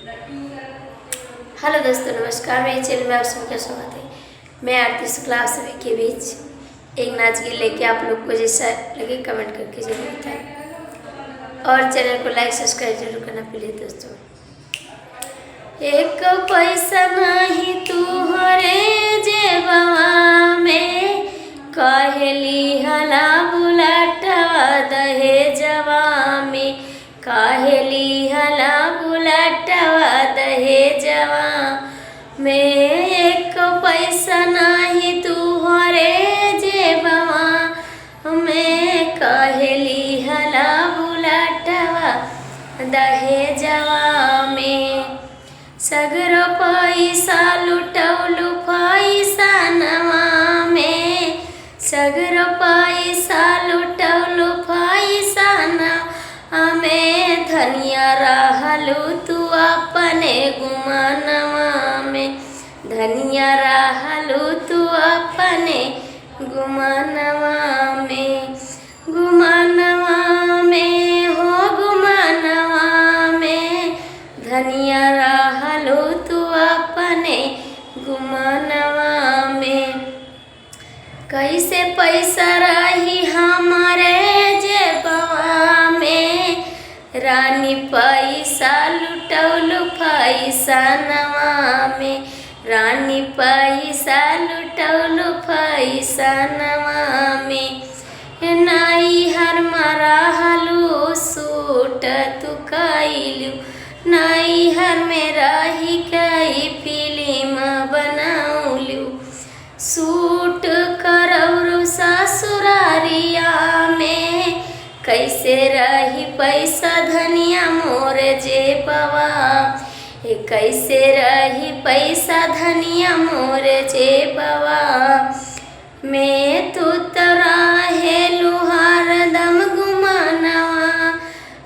Hello दोस्तों, नमस्कार। मेरे चैनल में आप सबका स्वागत है। मैं आरती शुक्ला आप सभी के बीच एक नाच गीत लेके आप लोग को जैसा लगे कमेंट करके जरूर बताएं और चैनल को लाइक सब्सक्राइब जरूर करना प्लीज दोस्तों। एक पैसा नहीं तुहरे जेबवा में, काहेली हला बुलाटवा दहेजवा में, काहेली हला बुलाटवा दहेजवा में। एक पैसा नहीं तुहरे जेबवा में, काहेली हला बुलाटवा दहेजवा में। सगरो पैसा लुटौलू पैसा नवा में, सगरो पैसा लुटौलू पैसा नवा में। धनिया रहलू तू अपने गुमानवा में, धनिया रहलू तू अपने गुमानवा में। गुमानवा में हो गुमानवा में, धनिया रहलू तू अपने गुमानवा में। कैसे पैसा रही हमारे जेबवा में, रानी पैसा लुटौलू पैसा नवा में, रानी पैसा लुटौलू पैसा नवा में। नाई हर मारा हलू सूट तू कैलू, नाई हर में रही कई फिल्म बनौलू। सूट करौरू ससुरारिया में, कैसे रही पैसा धनिया मोर जेबवा, कैसे रही पैसा धनिया मोर जेबवा में। तू तो रहेलू हरदम गुमानवा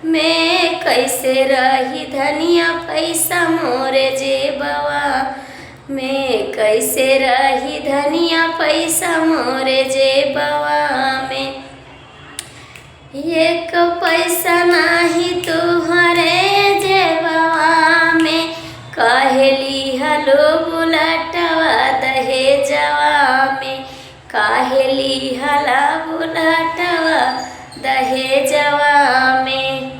में, कैसे रही धनिया पैसा मोर जेबवा में, कैसे रही धनिया पैसा मोर जेबवा में। एक पैसा नहीं तुहरे जेबवा में, काहेली हलो बुलाटवा दहेजवा में, काहेली हला बुलाटवा दहेजवा में।